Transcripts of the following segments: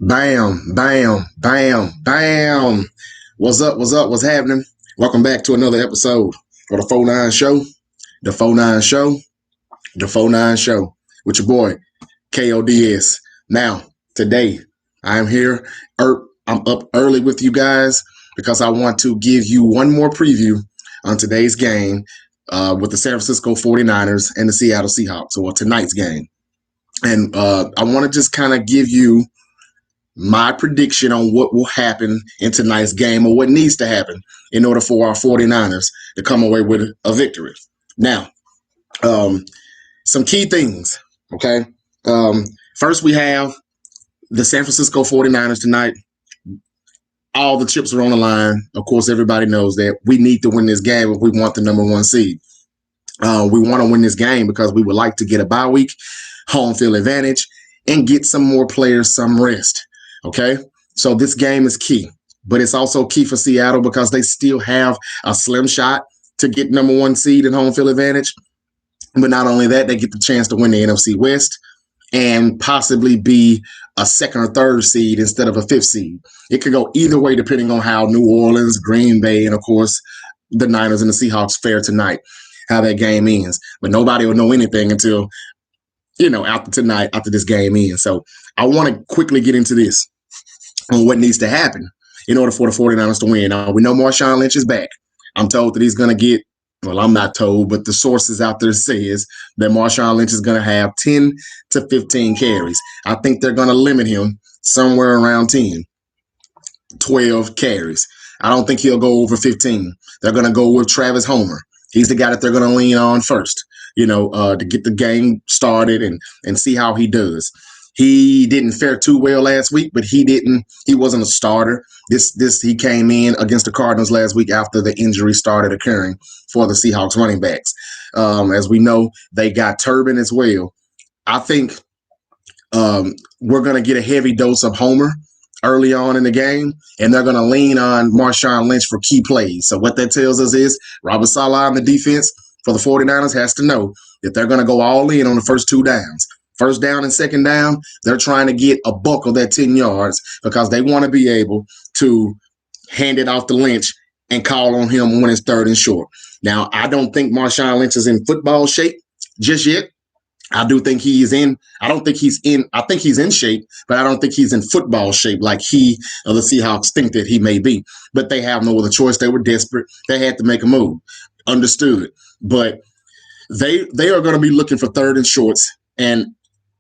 Bam, bam, bam, bam. What's up? What's up? What's happening? Welcome back to another episode of the 49 Show. The 49 Show. The 49 Show with your boy, K.O.D.S. Now, today, I'm here. I'm up early with you guys because I want to give you one more preview on today's game with the San Francisco 49ers and the Seattle Seahawks, or tonight's game. And I want to just kind of give you my prediction on what will happen in tonight's game, or what needs to happen in order for our 49ers to come away with a victory. Now, some key things, okay? First, we have the San Francisco 49ers tonight. All the chips are on the line. Of course, everybody knows that we need to win this game if we want the number one seed. We want to win this game because we would like to get a bye week, home field advantage, and get some more players some rest. Okay, so this game is key, but it's also key for Seattle because they still have a slim shot to get number one seed and home field advantage. But not only that, they get the chance to win the NFC West and possibly be a second or third seed instead of a fifth seed. It could go either way depending on how New Orleans, Green Bay, and of course the Niners and the Seahawks fare tonight, how that game ends. But nobody will know anything until, after tonight, after this game ends. So I want to quickly get into this on what needs to happen in order for the 49ers to win. Now, we know Marshawn Lynch is back. I'm told that he's going to get, well, I'm not told, but the sources out there says that Marshawn Lynch is going to have 10 to 15 carries. I think they're going to limit him somewhere around 10, 12 carries. I don't think he'll go over 15. They're going to go with Travis Homer. He's the guy that they're going to lean on first, to get the game started and see how he does. He didn't fare too well last week, but he wasn't a starter. He came in against the Cardinals last week after the injury started occurring for the Seahawks running backs. As we know, they got Turbin as well. I think we're going to get a heavy dose of Homer early on in the game, and they're going to lean on Marshawn Lynch for key plays. So what that tells us is Robert Saleh on the defense for the 49ers has to know that they're going to go all in on the first two downs. First down and second down, they're trying to get a buck of that 10 yards because they want to be able to hand it off to Lynch and call on him when it's third and short. Now, I don't think Marshawn Lynch is in football shape just yet. I think he's in shape, but I don't think he's in football shape like he or the Seahawks think that he may be. But they have no other choice. They were desperate. They had to make a move. Understood. But they are going to be looking for third and shorts, and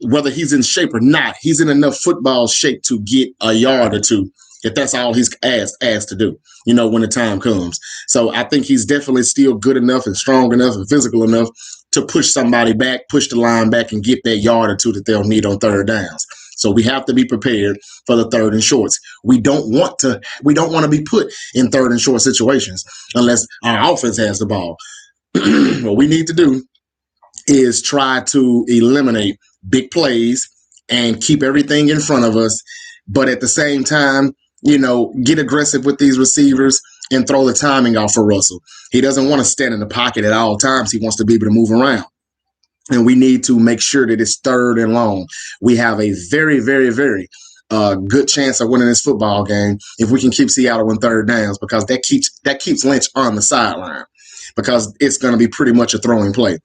whether he's in shape or not, he's in enough football shape to get a yard or two if that's all he's asked to do, when the time comes. So I think he's definitely still good enough and strong enough and physical enough to push somebody back, push the line back, and get that yard or two that they'll need on third downs. So we have to be prepared for the third and shorts. We don't want to be put in third and short situations unless our offense has the ball. What we need to do is try to eliminate big plays and keep everything in front of us, but at the same time, get aggressive with these receivers and throw the timing off for Russell. He doesn't want to stand in the pocket at all times. He wants to be able to move around. And we need to make sure that it's third and long. We have a very, very, very good chance of winning this football game if we can keep Seattle in third downs, because that keeps Lynch on the sideline, because it's going to be pretty much a throwing play.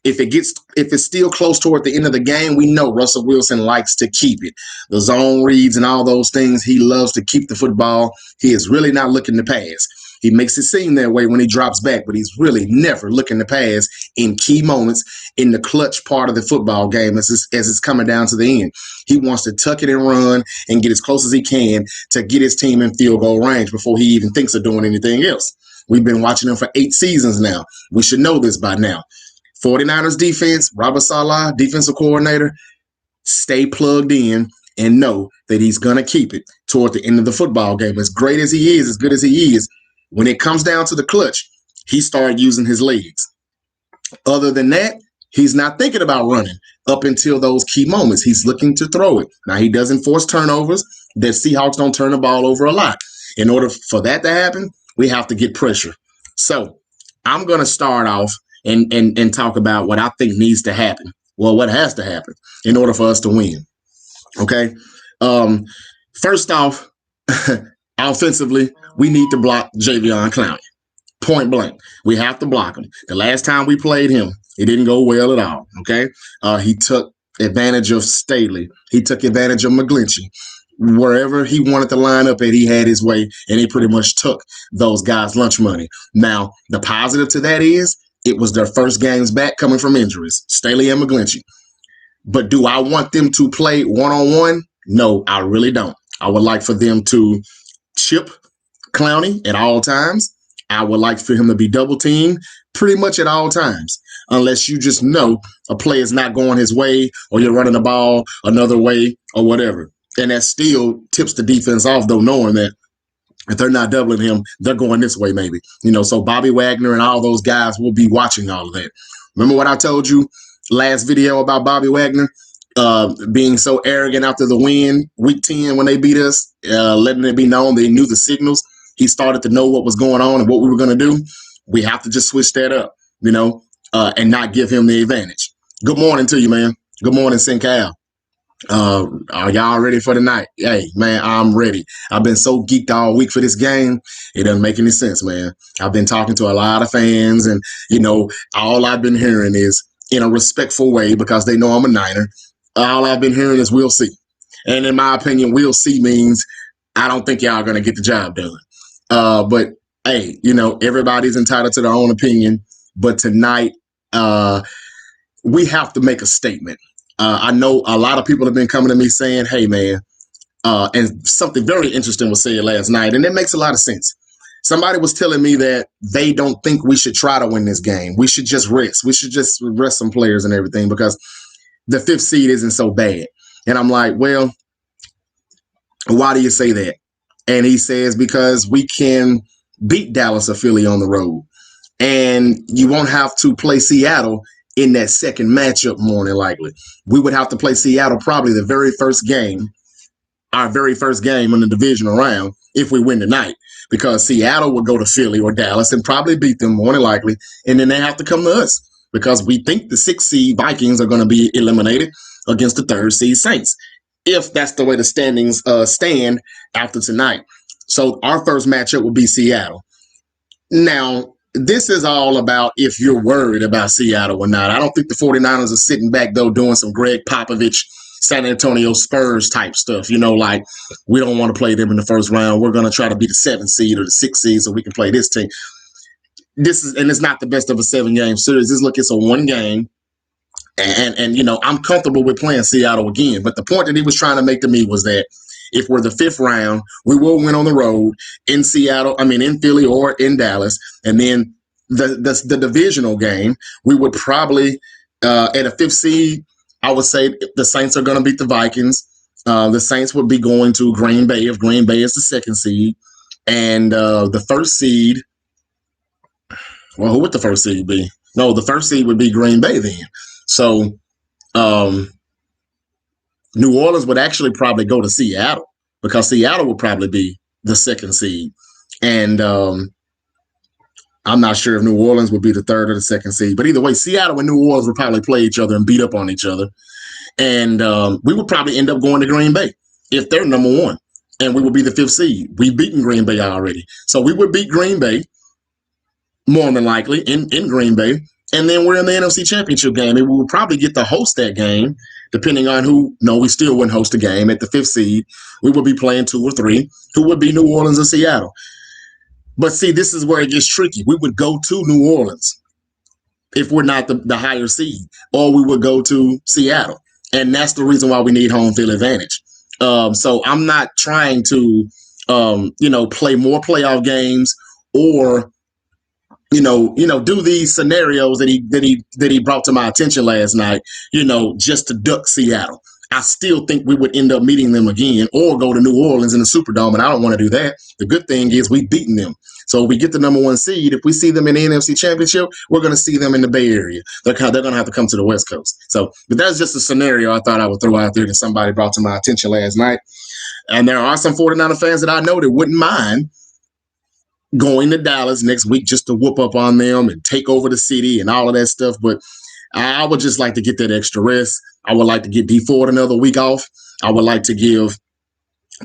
If it's still close toward the end of the game, we know Russell Wilson likes to keep it. The zone reads and all those things, he loves to keep the football. He is really not looking to pass. He makes it seem that way when he drops back, but he's really never looking to pass in key moments in the clutch part of the football game as it's coming down to the end. He wants to tuck it and run and get as close as he can to get his team in field goal range before he even thinks of doing anything else. We've been watching him for 8 seasons now. We should know this by now. 49ers defense, Robert Saleh, defensive coordinator, stay plugged in and know that he's going to keep it toward the end of the football game. As great as he is, as good as he is, when it comes down to the clutch, he started using his legs. Other than that, he's not thinking about running up until those key moments. He's looking to throw it. Now, he doesn't force turnovers. The Seahawks don't turn the ball over a lot. In order for that to happen, we have to get pressure. So I'm going to start off and talk about what I think needs to happen. Well, what has to happen in order for us to win. Okay. First off, offensively, we need to block Javion Clowney. Point blank. We have to block him. The last time we played him, it didn't go well at all. Okay. He took advantage of Staley. He took advantage of McGlinchey. Wherever he wanted to line up at, he had his way, and he pretty much took those guys' lunch money. Now, the positive to that is it was their first games back coming from injuries, Staley and McGlinchey. But do I want them to play one-on-one? No, I really don't. I would like for them to chip Clowney at all times. I would like for him to be double teamed pretty much at all times, unless you just know a play is not going his way or you're running the ball another way or whatever. And that still tips the defense off, though, knowing that if they're not doubling him, they're going this way maybe. So Bobby Wagner and all those guys will be watching all of that. Remember what I told you last video about Bobby Wagner being so arrogant after the win, week 10 when they beat us, letting it be known they knew the signals. He started to know what was going on and what we were going to do. We have to just switch that up, and not give him the advantage. Good morning to you, man. Good morning, St. Cal. Are y'all ready for the night? Hey, man, I'm ready. I've been so geeked all week for this game. It doesn't make any sense, man. I've been talking to a lot of fans, and, all I've been hearing is, in a respectful way, because they know I'm a Niner, all I've been hearing is we'll see. And in my opinion, we'll see means I don't think y'all are going to get the job done. But, hey, everybody's entitled to their own opinion. But tonight, we have to make a statement. I know a lot of people have been coming to me saying, hey, man, and something very interesting was said last night, and it makes a lot of sense. Somebody was telling me that they don't think we should try to win this game. We should just rest. We should just rest some players and everything because the 5th seed isn't so bad. And I'm like, well, why do you say that? And he says, because we can beat Dallas or Philly on the road. And you won't have to play Seattle in that second matchup, more than likely. We would have to play Seattle probably the very first game, our very first game in the divisional round, if we win tonight. Because Seattle would go to Philly or Dallas and probably beat them, more than likely. And then they have to come to us because we think the 6th seed Vikings are going to be eliminated against the 3rd seed Saints, if that's the way the standings stand after tonight. So our first matchup will be Seattle. Now, this is all about if you're worried about Seattle or not. I don't think the 49ers are sitting back, though, doing some Greg Popovich, San Antonio Spurs type stuff. Like we don't want to play them in the first round. We're going to try to be the 7th seed or the 6th seed so we can play this team. And it's not the best of a 7-game series. It's a 1 game. And I'm comfortable with playing Seattle again. But the point that he was trying to make to me was that if we're the 5th round, we will win on the road in in Philly or in Dallas. And then the divisional game, we would probably, at a 5th seed, I would say the Saints are going to beat the Vikings. The Saints would be going to Green Bay if Green Bay is the 2nd seed. And the 1st seed, well, who would the 1st seed be? No, the 1st seed would be Green Bay then. So New Orleans would actually probably go to Seattle because Seattle would probably be the 2nd seed. And I'm not sure if New Orleans would be the 3rd or the 2nd seed. But either way, Seattle and New Orleans would probably play each other and beat up on each other. And we would probably end up going to Green Bay if they're number 1. And we would be the 5th seed. We've beaten Green Bay already. So we would beat Green Bay, more than likely, in Green Bay. And then we're in the NFC Championship game, and we would probably get to host that game, depending on who. No, we still wouldn't host a game at the 5th seed. We would be playing 2 or 3, who would be New Orleans or Seattle. But see, this is where it gets tricky. We would go to New Orleans if we're not the higher seed, or we would go to Seattle. And that's the reason why we need home field advantage. So I'm not trying to, play more playoff games or do these scenarios that he brought to my attention last night, just to duck Seattle. I still think we would end up meeting them again or go to New Orleans in the Superdome, and I don't want to do that. The good thing is we've beaten them. So if we get the number 1 seed, if we see them in the NFC Championship, we're going to see them in the Bay Area. They're going to have to come to the West Coast. But that's just a scenario I thought I would throw out there that somebody brought to my attention last night. And there are some 49er fans that I know that wouldn't mind going to Dallas next week just to whoop up on them and take over the city and all of that stuff. But I would just like to get that extra rest. I would like to get D Ford another week off. I would like to give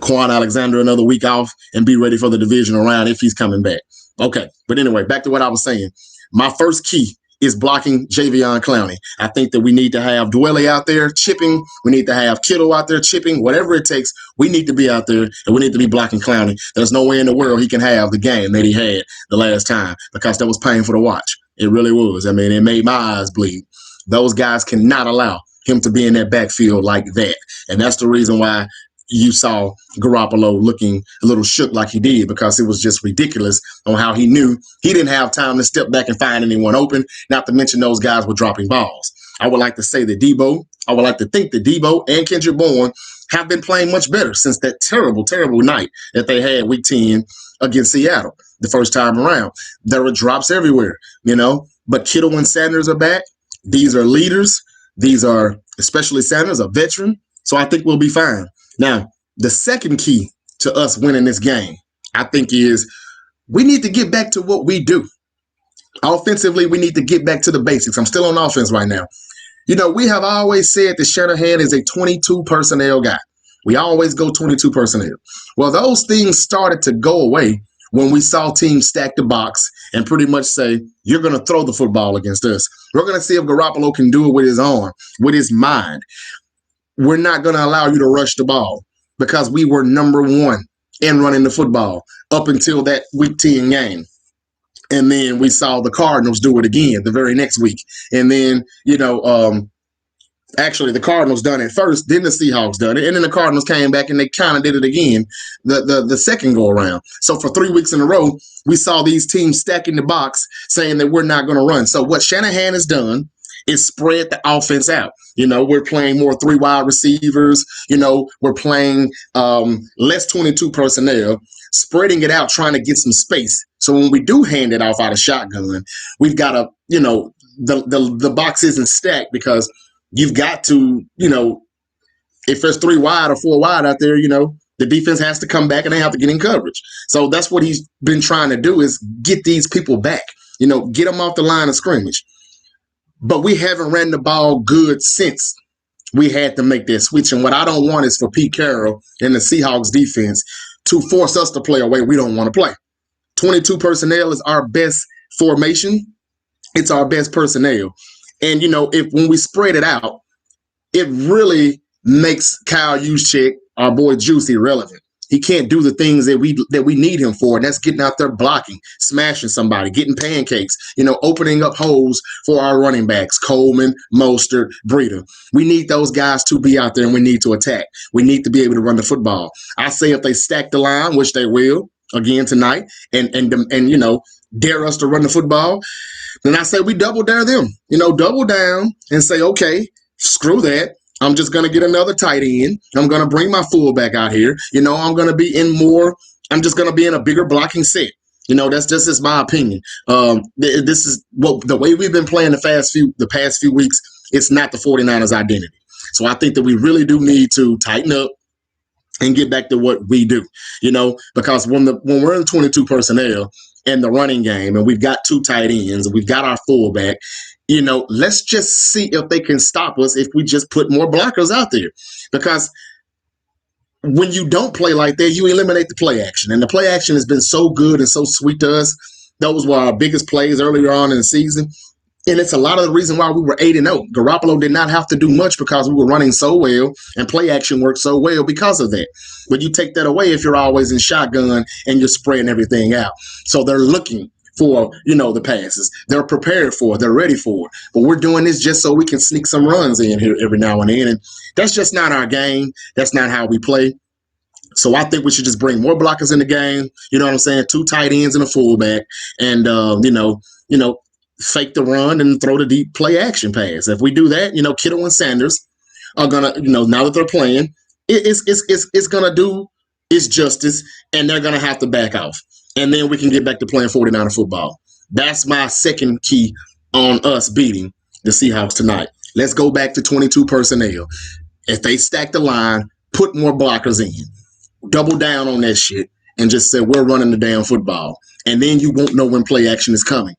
Quan Alexander another week off and be ready for the divisional round if he's coming back. Okay, but anyway, back to what I was saying. My first key is blocking Javion Clowney. I think that we need to have Dwelly out there chipping. We need to have Kittle out there chipping. Whatever it takes, we need to be out there and we need to be blocking Clowney. There's no way in the world he can have the game that he had the last time because that was painful to watch. It really was. I mean, it made my eyes bleed. Those guys cannot allow him to be in that backfield like that. And that's the reason why you saw Garoppolo looking a little shook like he did, because it was just ridiculous on how he knew he didn't have time to step back and find anyone open, not to mention those guys were dropping balls. I would like to say that I would like to think that Debo and Kendrick Bourne have been playing much better since that terrible, terrible night that they had week 10 against Seattle the first time around. There were drops everywhere, but Kittle and Sanders are back. These are leaders. These are, especially Sanders, a veteran. So I think we'll be fine. Now, the second key to us winning this game, I think, is we need to get back to what we do. Offensively, we need to get back to the basics. I'm still on offense right now. We have always said that Shanahan is a 22 personnel guy. We always go 22 personnel. Well, those things started to go away when we saw teams stack the box and pretty much say, you're going to throw the football against us. We're going to see if Garoppolo can do it with his arm, with his mind. We're not going to allow you to rush the ball because we were number one in running the football up until that week 10 game. And then we saw the Cardinals do it again the very next week. And then, actually the Cardinals done it first, then the Seahawks done it. And then the Cardinals came back and they kind of did it again the second go around. So for 3 weeks in a row, we saw these teams stacking the box saying that we're not going to run. So what Shanahan has done is spread the offense out. We're playing more 3 wide receivers. We're playing less 22 personnel, spreading it out, trying to get some space. So when we do hand it off out of shotgun, we've got to, the box isn't stacked because you've got to, if there's 3 wide or 4 wide out there, the defense has to come back and they have to get in coverage. So that's what he's been trying to do, is get these people back, get them off the line of scrimmage. But we haven't ran the ball good since we had to make that switch. And what I don't want is for Pete Carroll and the Seahawks defense to force us to play a way we don't want to play. 22 personnel is our best formation. It's our best personnel. And, when we spread it out, it really makes Kyle Juszczyk, our boy Juice, irrelevant. He can't do the things that we need him for, and that's getting out there blocking, smashing somebody, getting pancakes, opening up holes for our running backs, Coleman, Mostert, Breida. We need those guys to be out there, and we need to attack. We need to be able to run the football. I say if they stack the line, which they will again tonight, and dare us to run the football, then I say we double dare them. Double down and say, okay, screw that. I'm just going to get another tight end. I'm going to bring my fullback out here. I'm going to be I'm just going to be in a bigger blocking set. That's just my opinion. This is the way we've been playing the past few weeks. It's not the 49ers identity. So I think that we really do need to tighten up and get back to what we do, because when we're in 22 personnel and the running game and we've got 2 tight ends and we've got our fullback, let's just see if they can stop us if we just put more blockers out there. Because when you don't play like that, you eliminate the play action. And the play action has been so good and so sweet to us. Those were our biggest plays earlier on in the season. And it's a lot of the reason why we were 8-0. Garoppolo did not have to do much because we were running so well and play action worked so well because of that. But you take that away if you're always in shotgun and you're spreading everything out. So they're looking for, the passes. They're prepared for it. They're ready for it. But we're doing this just so we can sneak some runs in here every now and then. And that's just not our game. That's not how we play. So I think we should just bring more blockers in the game. You know what I'm saying? 2 tight ends and a fullback. And, fake the run and throw the deep play action pass. If we do that, Kittle and Sanders are going to, now that they're playing, it's going to do its justice, and they're going to have to back off. And then we can get back to playing 49er football. That's my second key on us beating the Seahawks tonight. Let's go back to 22 personnel. If they stack the line, put more blockers in. Double down on that shit and just say we're running the damn football. And then you won't know when play action is coming.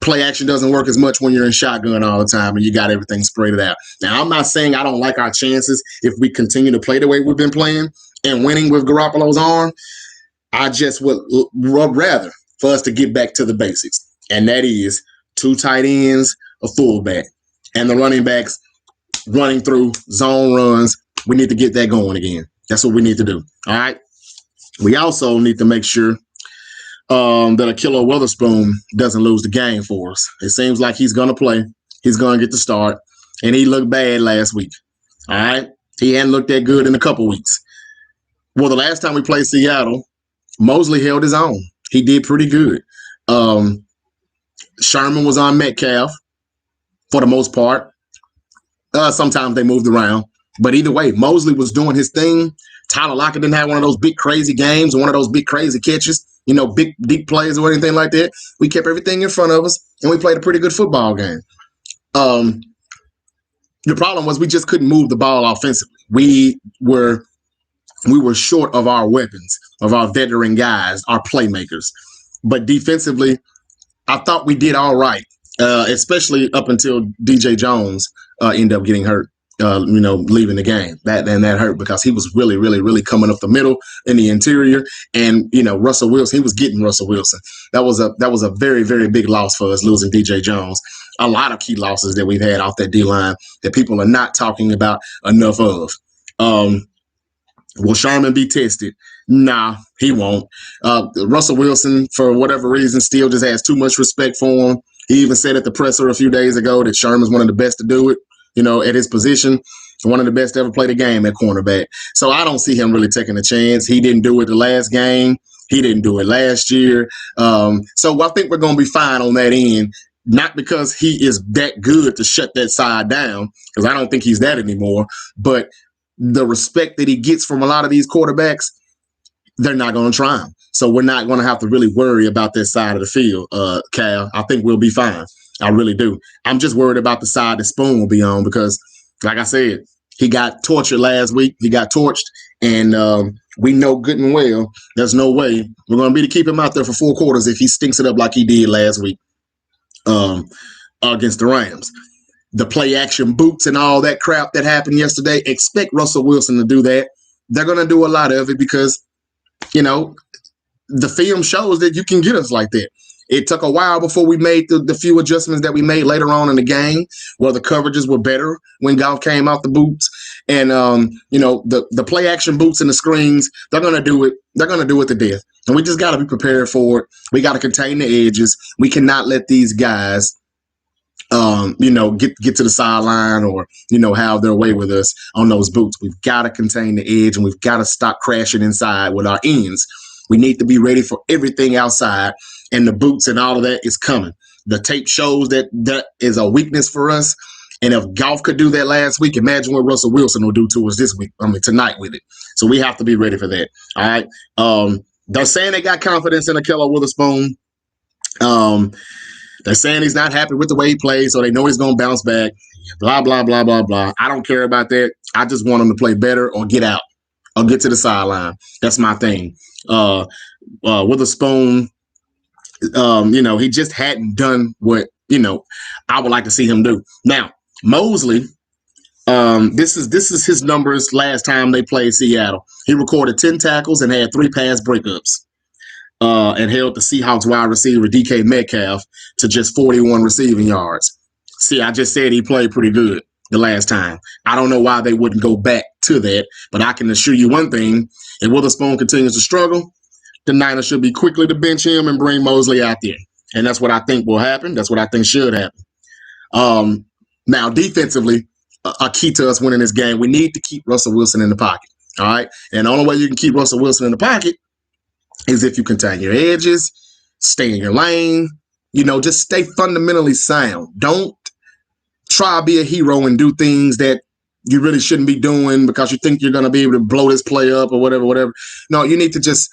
play action doesn't work as much when you're in shotgun all the time and you got everything spread out. Now, I'm not saying I don't like our chances if we continue to play the way we've been playing and winning with Garoppolo's arm. I just would rather for us to get back to the basics, and that is 2 tight ends, a fullback, and the running backs running through zone runs. We need to get that going again. That's what we need to do. All right. We also need to make sure that Ahkello Witherspoon doesn't lose the game for us. It seems like he's going to play. He's going to get the start, and he looked bad last week. All right. He hadn't looked that good in a couple weeks. Well, the last time we played Seattle, Mosley held his own. He did pretty good. Sherman was on Metcalf for the most part. Sometimes they moved around. But either way, Mosley was doing his thing. Tyler Lockett didn't have one of those big crazy games or one of those big crazy catches, big deep plays or anything like that. We kept everything in front of us, and we played a pretty good football game. The problem was we just couldn't move the ball offensively. We were short of our weapons, of our veteran guys, our playmakers. But defensively, I thought we did all right, especially up until DJ Jones ended up getting hurt, leaving the game. That hurt because he was really, really, really coming up the middle in the interior. And, Russell Wilson, he was getting Russell Wilson. That was a very, very big loss for us, losing DJ Jones. A lot of key losses that we've had off that D-line that people are not talking about enough of. Will Sherman be tested? Nah, he won't. Russell Wilson, for whatever reason, still just has too much respect for him. He even said at the presser a few days ago that Sherman's one of the best to do it, at his position. One of the best to ever play the game at cornerback. So I don't see him really taking a chance. He didn't do it the last game. He didn't do it last year. So I think we're going to be fine on that end. Not because he is that good to shut that side down, because I don't think he's that anymore, but the respect that he gets from a lot of these quarterbacks, they're not going to try him. So we're not going to have to really worry about that side of the field, Cal. I think we'll be fine. I really do. I'm just worried about the side that Spoon will be on because, like I said, he got tortured last week. He got torched, and we know good and well there's no way we're going to be to keep him out there for 4 quarters if he stinks it up like he did last week against the Rams. The play action boots and all that crap that happened yesterday, expect Russell Wilson to do that. They're going to do a lot of it because, the film shows that you can get us like that. It took a while before we made the few adjustments that we made later on in the game where the coverages were better when Goff came out the boots. And, the play action boots and the screens, they're going to do it. They're going to do it to death. And we just got to be prepared for it. We got to contain the edges. We cannot let these guys get to the sideline or, have their way with us on those boots. We've got to contain the edge and we've got to stop crashing inside with our ends. We need to be ready for everything outside, and the boots and all of that is coming. The tape shows that is a weakness for us. And if Goff could do that last week, imagine what Russell Wilson will do to us this week. Tonight with it. So we have to be ready for that. All right. They're saying they got confidence in Ahkello Witherspoon. They're saying he's not happy with the way he plays, so they know he's going to bounce back. Blah, blah, blah, blah, blah. I don't care about that. I just want him to play better or get out or get to the sideline. That's my thing. Witherspoon, he just hadn't done what, I would like to see him do. Now, Mosley, this is his numbers last time they played Seattle. He recorded 10 tackles and had 3 pass breakups. And held the Seahawks wide receiver DK Metcalf to just 41 receiving yards. See, I just said he played pretty good the last time. I don't know why they wouldn't go back to that, but I can assure you one thing. If Witherspoon continues to struggle, the Niners should be quickly to bench him and bring Mosley out there. And that's what I think will happen. That's what I think should happen. Now, defensively, a key to us winning this game, we need to keep Russell Wilson in the pocket. All right? And the only way you can keep Russell Wilson in the pocket is if you contain your edges, stay in your lane, just stay fundamentally sound. Don't try to be a hero and do things that you really shouldn't be doing because you think you're going to be able to blow this play up or whatever. No, you need to just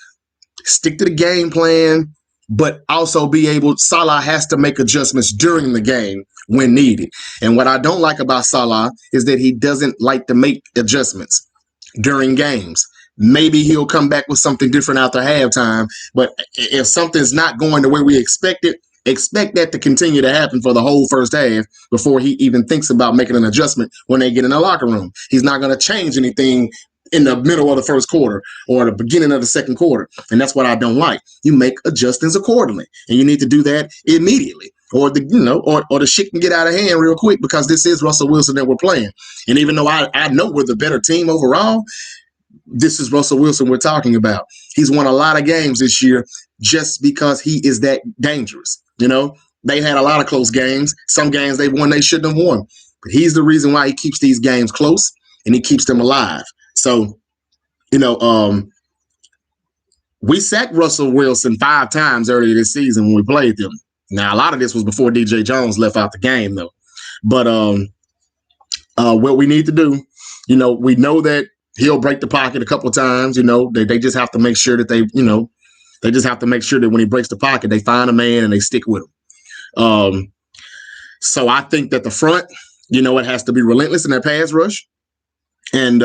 stick to the game plan, but also be able, Salah has to make adjustments during the game when needed. And what I don't like about Salah is that he doesn't like to make adjustments during games. Maybe he'll come back with something different after halftime, but if something's not going the way we expect it, Expect that to continue to happen for the whole first half before he even thinks about making an adjustment when they get in the locker room. He's not going to change anything in the middle of the first quarter or the beginning of the second quarter. And that's what I don't like. You make adjustments accordingly, and you need to do that immediately. Or the shit can get out of hand real quick, because this is Russell Wilson that we're playing. And even though I know we're the better team overall, this is Russell Wilson we're talking about. He's won a lot of games this year just because he is that dangerous. They had a lot of close games. Some games they won they shouldn't have won. But he's the reason why he keeps these games close and he keeps them alive. So, we sacked Russell Wilson 5 times earlier this season when we played them. Now, a lot of this was before DJ Jones left out the game, though. But what we need to do, we know that he'll break the pocket a couple of times. They just have to make sure that they just have to make sure that when he breaks the pocket, they find a man and they stick with him. So I think that the front, it has to be relentless in that pass rush. And,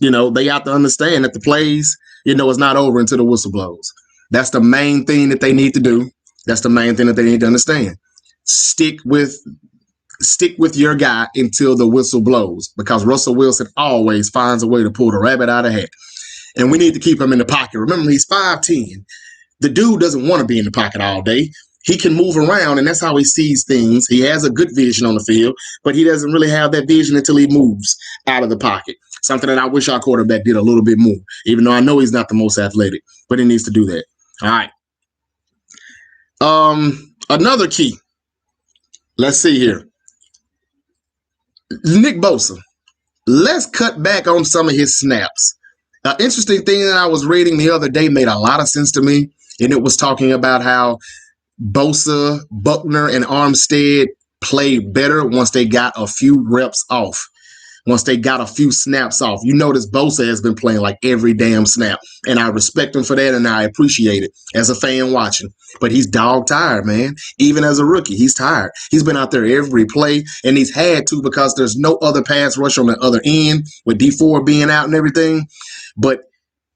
they have to understand that the plays, is not over until the whistle blows. That's the main thing that they need to do. That's the main thing that they need to understand. Stick with your guy until the whistle blows, because Russell Wilson always finds a way to pull the rabbit out of the hat. And we need to keep him in the pocket. Remember, he's 5'10". The dude doesn't want to be in the pocket all day. He can move around, and that's how he sees things. He has a good vision on the field, but he doesn't really have that vision until he moves out of the pocket. Something that I wish our quarterback did a little bit more, even though I know he's not the most athletic, but he needs to do that. All right. Another key. Let's see here. Nick Bosa. Let's cut back on some of his snaps. An interesting thing that I was reading the other day made a lot of sense to me, and it was talking about how Bosa, Buckner, and Armstead played better once they got a few reps off. Once they got a few snaps off. You notice Bosa has been playing like every damn snap, and I respect him for that, and I appreciate it as a fan watching. But he's dog tired, man. Even as a rookie, he's tired. He's been out there every play, and he's had to, because there's no other pass rush on the other end with D4 being out and everything. But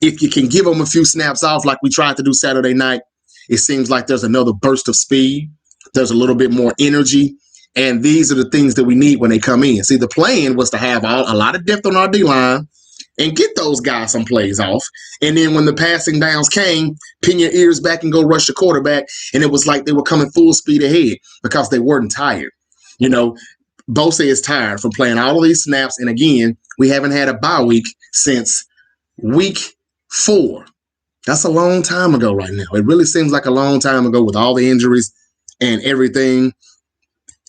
if you can give him a few snaps off like we tried to do Saturday night, it seems like there's another burst of speed. There's a little bit more energy. And these are the things that we need when they come in. See, the plan was to have a lot of depth on our D-line and get those guys some plays off. And then when the passing downs came, pin your ears back and go rush the quarterback. And it was like they were coming full speed ahead because they weren't tired. Bosa is tired from playing all of these snaps. And again, we haven't had a bye week since week 4. That's a long time ago right now. It really seems like a long time ago with all the injuries and everything.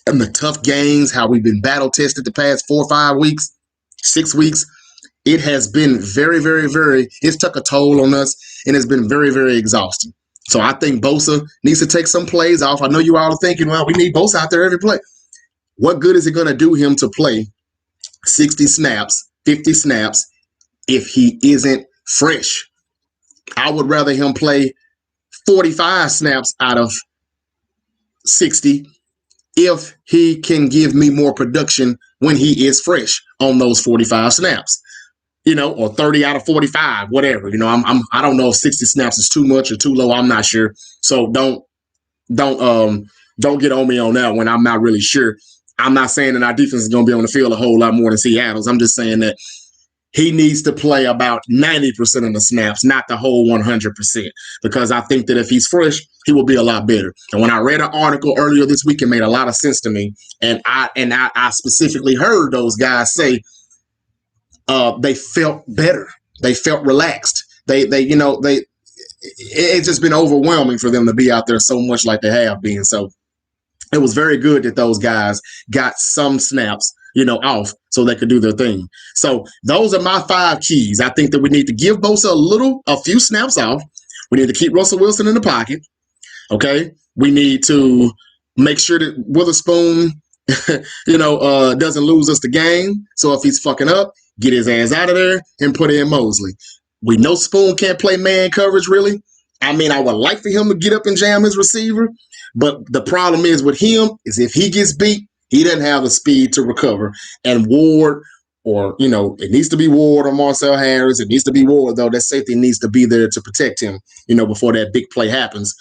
And the tough games, how we've been battle tested the past 4 or 5 weeks, 6 weeks. It has been very, very, it's took a toll on us, and it's been very, very exhausting. So I think Bosa needs to take some plays off. I know you all are thinking, well, we need Bosa out there every play. What good is it going to do him to play 60 snaps, 50 snaps if he isn't fresh? I would rather him play 45 snaps out of 60 if he can give me more production when he is fresh on those 45 snaps, or 30 out of 45, whatever. I don't know if 60 snaps is too much or too low. I'm not sure. So don't get on me on that when I'm not really sure. I'm not saying that our defense is going to be on the field a whole lot more than Seattle's. I'm just saying that he needs to play about 90% of the snaps, not the whole 100%, because I think that if he's fresh, he will be a lot better. And when I read an article earlier this week, it made a lot of sense to me. And I specifically heard those guys say they felt better. They felt relaxed. It's just been overwhelming for them to be out there so much like they have been. So it was very good that those guys got some snaps off so they could do their thing. So those are my 5 keys. I think that we need to give Bosa a few snaps off. We need to keep Russell Wilson in the pocket. Okay. We need to make sure that Witherspoon, doesn't lose us the game. So if he's fucking up, get his ass out of there and put in Mosley. We know Spoon can't play man coverage really. I mean, I would like for him to get up and jam his receiver, but the problem is with him is if he gets beat, he doesn't have the speed to recover. And Ward or, it needs to be Ward or Marcel Harris. It needs to be Ward, though. That safety needs to be there to protect him, before that big play happens,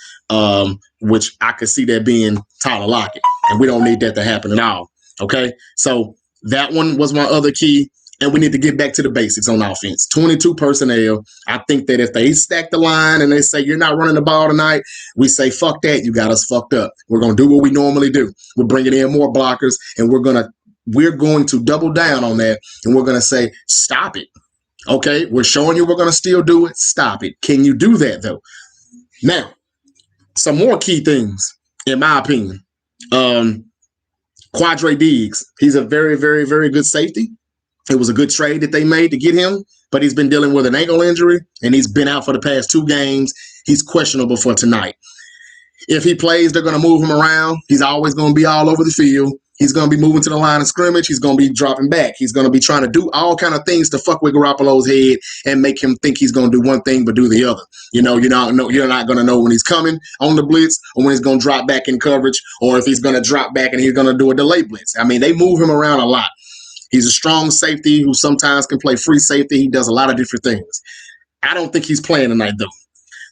which I could see that being Tyler Lockett. And we don't need that to happen at all. Okay? So that one was my other key. And we need to get back to the basics on offense. 22 personnel. I think that if they stack the line and they say, you're not running the ball tonight, we say, fuck that. You got us fucked up. We're going to do what we normally do. We're bringing in more blockers, and we're going to double down on that. And we're going to say, stop it. Okay. We're showing you we're going to still do it. Stop it. Can you do that, though? Now, some more key things, in my opinion. Quadre Diggs. He's a very, very, very good safety. It was a good trade that they made to get him, but he's been dealing with an ankle injury, and he's been out for the past 2 games. He's questionable for tonight. If he plays, they're going to move him around. He's always going to be all over the field. He's going to be moving to the line of scrimmage. He's going to be dropping back. He's going to be trying to do all kind of things to fuck with Garoppolo's head and make him think he's going to do one thing but do the other. You're not going to know when he's coming on the blitz or when he's going to drop back in coverage, or if he's going to drop back and he's going to do a delay blitz. I mean, they move him around a lot. He's a strong safety who sometimes can play free safety. He does a lot of different things. I don't think he's playing tonight, though.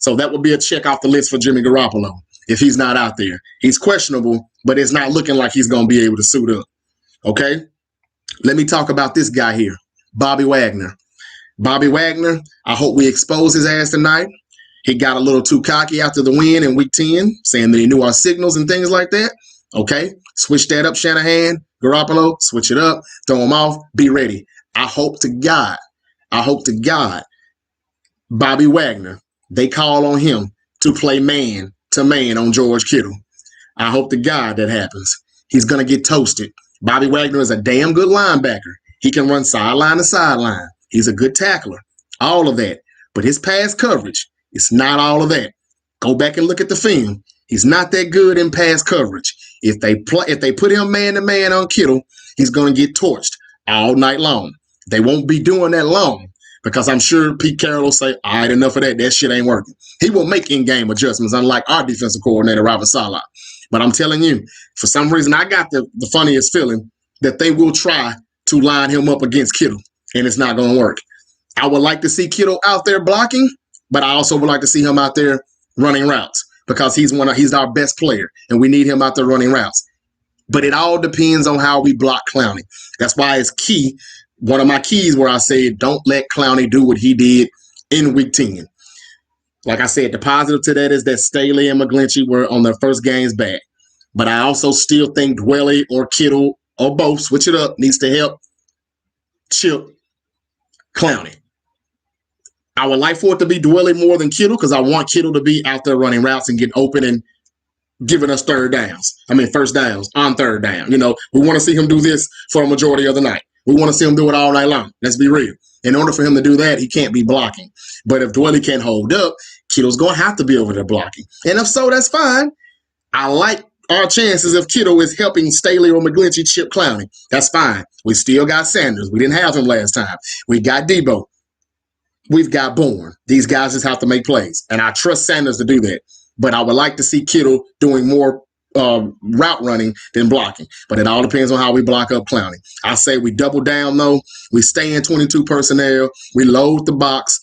So that would be a check off the list for Jimmy Garoppolo if he's not out there. He's questionable, but it's not looking like he's going to be able to suit up. Okay? Let me talk about this guy here, Bobby Wagner. Bobby Wagner, I hope we expose his ass tonight. He got a little too cocky after the win in Week 10, saying that he knew our signals and things like that. Okay? Switch that up, Shanahan. Garoppolo, switch it up, throw him off, be ready. I hope to God, Bobby Wagner, they call on him to play man to man on George Kittle. I hope to God that happens. He's going to get toasted. Bobby Wagner is a damn good linebacker. He can run sideline to sideline. He's a good tackler. All of that. But his pass coverage, it's not all of that. Go back and look at the film. He's not that good in pass coverage. If they put him man-to-man on Kittle, he's going to get torched all night long. They won't be doing that long because I'm sure Pete Carroll will say, all right, enough of that. That shit ain't working. He will make in-game adjustments, unlike our defensive coordinator, Robert Saleh. But I'm telling you, for some reason, I got the funniest feeling that they will try to line him up against Kittle, and it's not going to work. I would like to see Kittle out there blocking, but I also would like to see him out there running routes, because he's our best player, and we need him out there running routes. But it all depends on how we block Clowney. That's why it's key. One of my keys where I said, don't let Clowney do what he did in Week 10. Like I said, the positive to that is that Staley and McGlinchey were on their first games back. But I also still think Dwelly or Kittle or both, switch it up, needs to help chip Clowney. I would like for it to be Dwelly more than Kittle, because I want Kittle to be out there running routes and getting open and giving us first downs on third down. We want to see him do this for a majority of the night. We want to see him do it all night long. Let's be real. In order for him to do that, he can't be blocking. But if Dwelly can't hold up, Kittle's going to have to be over there blocking. And if so, that's fine. I like our chances if Kittle is helping Staley or McGlinchey chip Clowney. That's fine. We still got Sanders. We didn't have him last time. We got Debo. We've got Bourne. These guys just have to make plays. And I trust Sanders to do that. But I would like to see Kittle doing more route running than blocking. But it all depends on how we block up Clowney. I say we double down, though. We stay in 22 personnel. We load the box.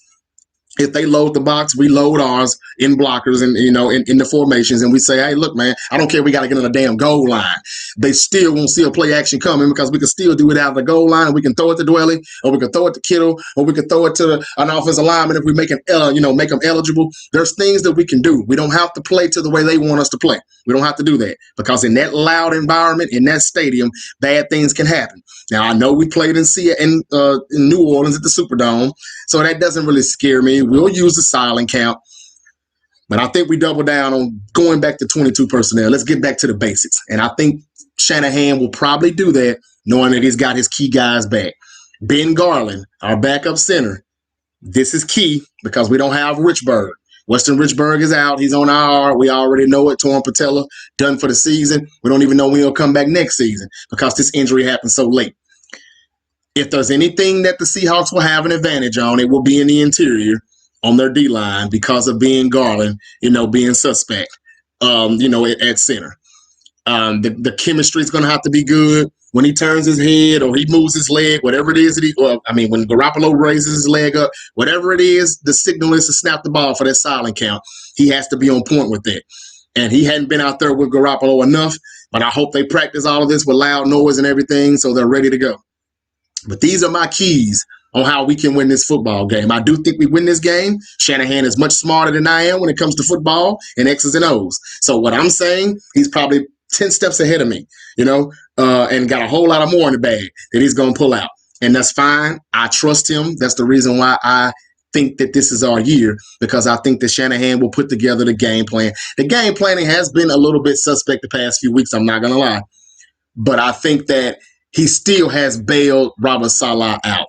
If they load the box, we load ours in blockers and, in the formations. And we say, hey, look, man, I don't care. We got to get on the damn goal line. They still won't see a play action coming, because we can still do it out of the goal line. And we can throw it to Dwelly, or we can throw it to Kittle, or we can throw it to an offensive lineman if we make them eligible. There's things that we can do. We don't have to play to the way they want us to play. We don't have to do that, because in that loud environment, in that stadium, bad things can happen. Now, I know we played in New Orleans at the Superdome, so that doesn't really scare me. We'll use the silent count. But I think we double down on going back to 22 personnel. Let's get back to the basics. And I think Shanahan will probably do that, knowing that he's got his key guys back. Ben Garland, our backup center. This is key because we don't have Richburg. Weston Richburg is out. He's on IR. We already know it. Torn patella, done for the season. We don't even know when he'll come back next season because this injury happened so late. If there's anything that the Seahawks will have an advantage on, it will be in the interior on their D-line because of Ben Garland, being suspect, at center. The chemistry is going to have to be good. when he turns his head or he moves his leg, whatever it is when Garoppolo raises his leg up, whatever it is, the signal is to snap the ball for that silent count. He has to be on point with that. And he hadn't been out there with Garoppolo enough, but I hope they practice all of this with loud noise and everything so they're ready to go. But these are my keys on how we can win this football game. I do think we win this game. Shanahan is much smarter than I am when it comes to football and X's and O's. So what I'm saying, he's probably 10 steps ahead of me, and got a whole lot of more in the bag that he's going to pull out. And that's fine. I trust him. That's the reason why I think that this is our year, because I think that Shanahan will put together the game plan. The game planning has been a little bit suspect the past few weeks, I'm not going to lie. But I think that he still has bailed Robert Saleh out,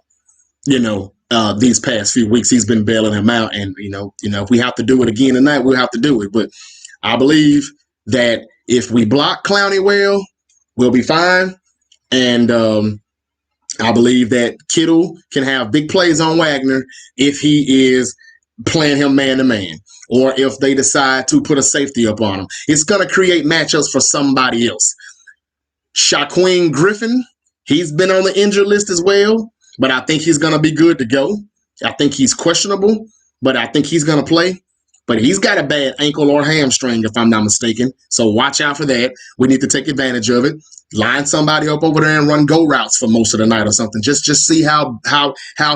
these past few weeks. He's been bailing him out. And, if we have to do it again tonight, we'll have to do it. But I believe that if we block Clowney well, we'll be fine. And I believe that Kittle can have big plays on Wagner if he is playing him man-to-man, or if they decide to put a safety up on him. It's going to create matchups for somebody else. Shaquem Griffin, he's been on the injured list as well, but I think he's going to be good to go. I think he's questionable, but I think he's going to play. But he's got a bad ankle or hamstring, if I'm not mistaken. So watch out for that. We need to take advantage of it. Line somebody up over there and run go routes for most of the night or something. Just see how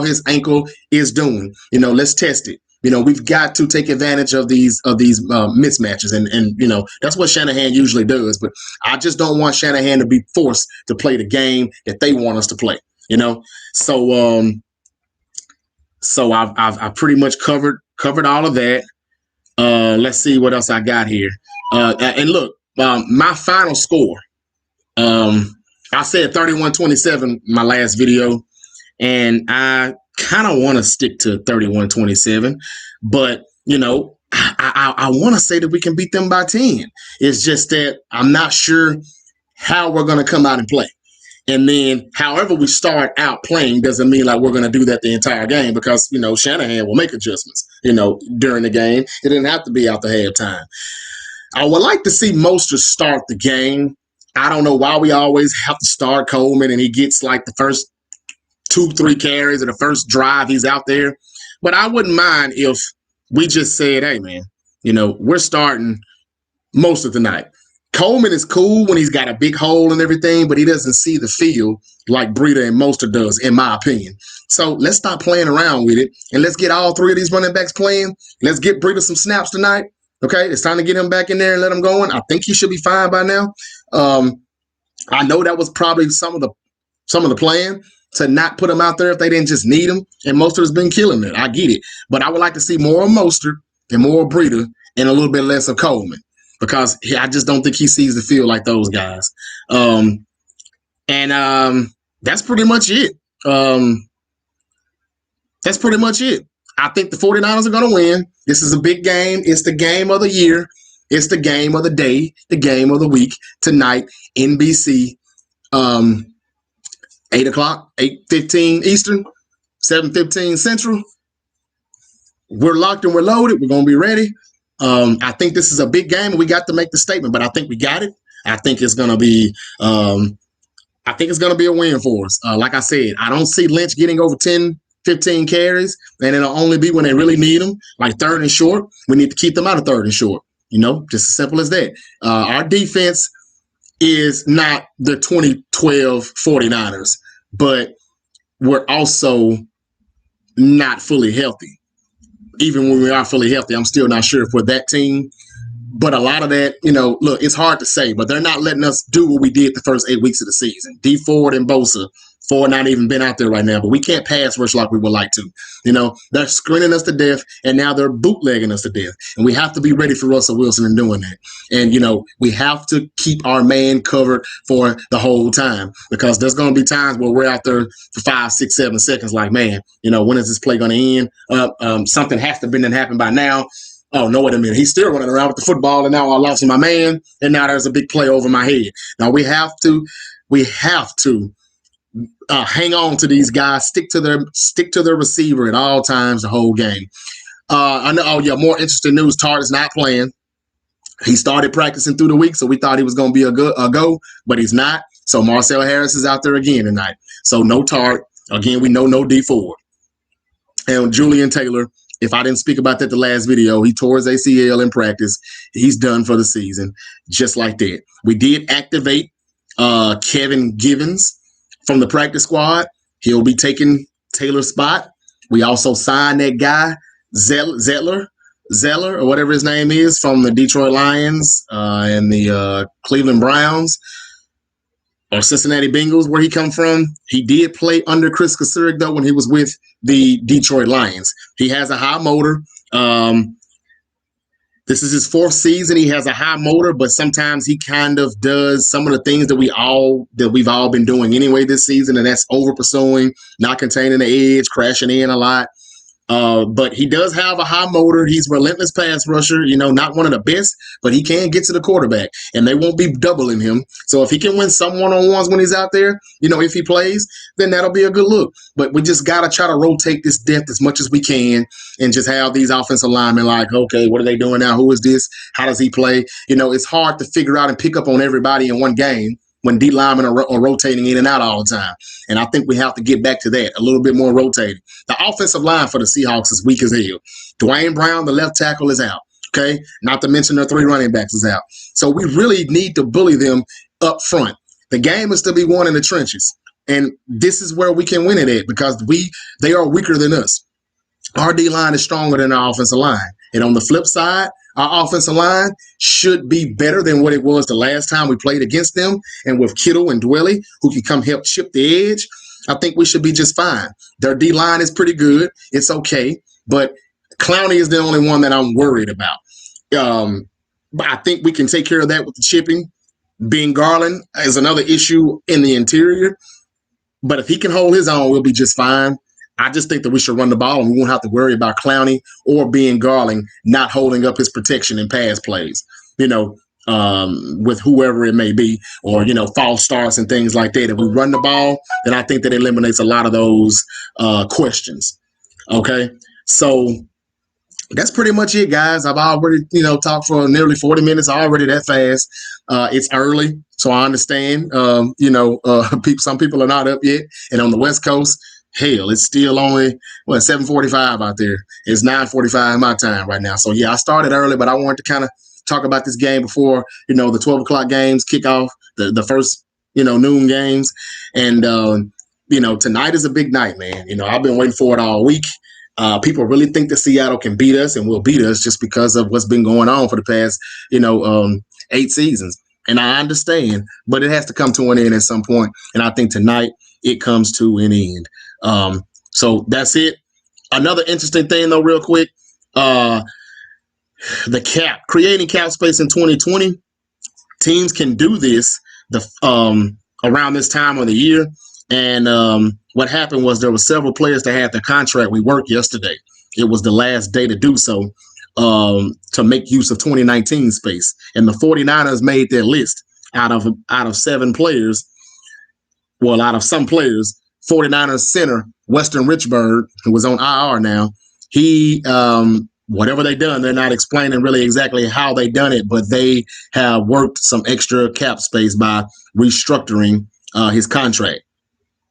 his ankle is doing. Let's test it. We've got to take advantage of these mismatches, and that's what Shanahan usually does. But I just don't want Shanahan to be forced to play the game that they want us to play. So I've pretty much covered all of that. Let's see what else I got here. And look, my final score. I said 31-27 my last video, and I kind of want to stick to 31-27, but I want to say that we can beat them by 10. It's just that I'm not sure how we're going to come out and play. And then however we start out playing doesn't mean like we're going to do that the entire game, because, Shanahan will make adjustments, during the game. It didn't have to be out the halftime. I would like to see Mostert start the game. I don't know why we always have to start Coleman and he gets like the first 2-3 carries or the first drive he's out there. But I wouldn't mind if we just said, hey, man, we're starting most of the night. Coleman is cool when he's got a big hole and everything, but he doesn't see the field like Breida and Mostert does, in my opinion. So let's stop playing around with it, and let's get all three of these running backs playing. Let's get Breida some snaps tonight. Okay, it's time to get him back in there and let him go in. I think he should be fine by now. I know that was probably some of the plan to not put him out there if they didn't just need him, and Mostert's been killing it. I get it, but I would like to see more of Mostert and more of Breida and a little bit less of Coleman, because I just don't think he sees the field like those guys. That's pretty much it. I think the 49ers are going to win. This is a big game. It's the game of the year. It's the game of the day, the game of the week. Tonight, NBC, 8 o'clock, 8:15 Eastern, 7:15 Central. We're locked and we're loaded. We're going to be ready. I think this is a big game, and we got to make the statement, but I think we got it. I think it's going to be a win for us. Like I said, I don't see Lynch getting over 10, 15 carries, and it'll only be when they really need them, like third and short. We need to keep them out of third and short, just as simple as that. Our defense is not the 2012 49ers, but we're also not fully healthy. Even when we are fully healthy, I'm still not sure if we're that team. But a lot of that, look, it's hard to say, but they're not letting us do what we did the first 8 weeks of the season. D Ford and Bosa, Ford not even been out there right now, but we can't pass rush like we would like to. They're screening us to death, and now they're bootlegging us to death. And we have to be ready for Russell Wilson in doing that. And, we have to keep our man covered for the whole time, because there's going to be times where we're out there for 5, 6, 7 seconds like, man, when is this play going to end? Something has to have been happened by now. Oh, no, wait a minute. He's still running around with the football, and now I lost my man, and now there's a big play over my head. Now we have to hang on to these guys, stick to their receiver at all times the whole game. I know. Oh yeah, more interesting news. Tart is not playing. He started practicing through the week, so we thought he was going to be a go, but he's not. So Marcel Harris is out there again tonight. So no Tart. Again, we know no D Ford. And Julian Taylor, if I didn't speak about that the last video, he tore his ACL in practice. He's done for the season, just like that. We did activate Kevin Givens from the practice squad. He'll be taking Taylor's spot. We also signed that guy, Zettler, or whatever his name is, from the Detroit Lions and the Cleveland Browns or Cincinnati Bengals, where he come from. He did play under Chris Kasurik, though, when he was with the Detroit Lions. He has a high motor. This is his 4th season. He has a high motor, but sometimes he kind of does some of the things that we've all been doing anyway this season, and that's over pursuing, not containing the edge, crashing in a lot. But he does have a high motor. He's a relentless pass rusher, not one of the best, but he can get to the quarterback, and they won't be doubling him. So if he can win some one-on-ones when he's out there, if he plays, then that'll be a good look. But we just got to try to rotate this depth as much as we can and just have these offensive linemen like, okay, what are they doing now? Who is this? How does he play? It's hard to figure out and pick up on everybody in one game when D linemen are rotating in and out all the time. And I think we have to get back to that, a little bit more rotating. The offensive line for the Seahawks is weak as hell. Dwayne Brown, the left tackle, is out. Okay? Not to mention their 3 running backs is out. So we really need to bully them up front. The game is to be won in the trenches. And this is where we can win it at because they are weaker than us. Our D-line is stronger than our offensive line. And on the flip side, our offensive line should be better than what it was the last time we played against them. And with Kittle and Dwelly, who can come help chip the edge, I think we should be just fine. Their D-line is pretty good. It's okay. But Clowney is the only one that I'm worried about. But I think we can take care of that with the chipping. Ben Garland is another issue in the interior. But if he can hold his own, we'll be just fine. I just think that we should run the ball and we won't have to worry about Clowney or Ben Garland not holding up his protection in pass plays, with whoever it may be, or, false starts and things like that. If we run the ball, then I think that eliminates a lot of those questions. Okay. So that's pretty much it, guys. I've already, talked for nearly 40 minutes already that fast. It's early, so I understand, some people are not up yet. And on the West Coast, hell, it's still only, 7:45 out there. It's 9:45 my time right now. So, yeah, I started early, but I wanted to kind of talk about this game before, the 12 o'clock games kick off, the first, noon games. And, tonight is a big night, man. I've been waiting for it all week. People really think that Seattle can beat us and will beat us just because of what's been going on for the past, 8 seasons. And I understand, but it has to come to an end at some point. And I think tonight it comes to an end. So that's it. Another interesting thing, though, real quick, the cap, creating cap space in 2020. Teams can do this around this time of the year. And what happened was there were several players that had the contract. We worked yesterday. It was the last day to do so, to make use of 2019 space. And the 49ers made their list out of 7 players. Well, out of some players, 49ers center, Weston Richburg, who was on IR now, he, whatever they done, they're not explaining really exactly how they done it, but they have worked some extra cap space by restructuring his contract.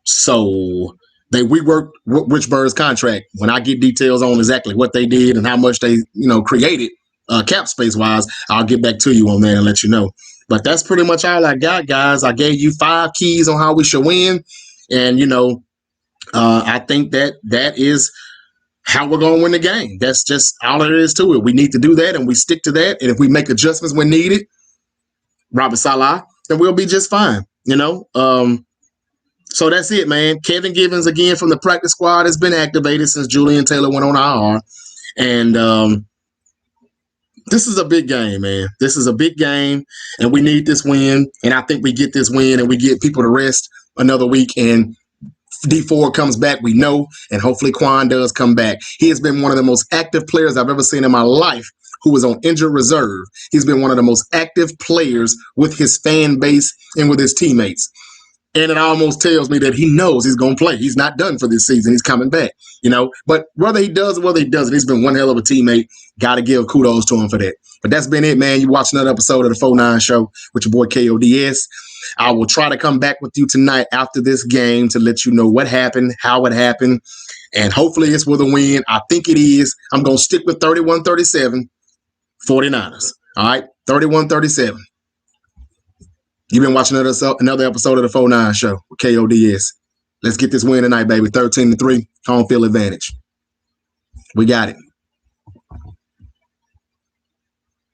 So they reworked Richburg's contract. When I get details on exactly what they did and how much they, created cap space wise, I'll get back to you on that and let you know. But that's pretty much all I got, guys. I gave you 5 keys on how we should win. And, I think that is how we're going to win the game. That's just all there is to it. We need to do that, and we stick to that. And if we make adjustments when needed, Robert Salah, then we'll be just fine, So that's it, man. Kevin Givens, again, from the practice squad, has been activated since Julian Taylor went on IR. And this is a big game, man. This is a big game, and we need this win. And I think we get this win, and we get people to rest another week. And D Ford comes back, we know, and hopefully Quan does come back. He has been one of the most active players I've ever seen in my life who was on injured reserve. He's been one of the most active players with his fan base and with his teammates. And it almost tells me that he knows he's going to play. He's not done for this season. He's coming back, But whether he does or whether he doesn't, he's been one hell of a teammate. Got to give kudos to him for that. But that's been it, man. You watched another episode of the 4-9 Show with your boy K.O.D.S. I will try to come back with you tonight after this game to let you know what happened, how it happened, and hopefully it's with a win. I think it is. I'm going to stick with 31-37, 49ers. All right, 31-37. You've been watching another episode of the 49 Show with K.O.D.S. Let's get this win tonight, baby. 13-3, home field advantage. We got it.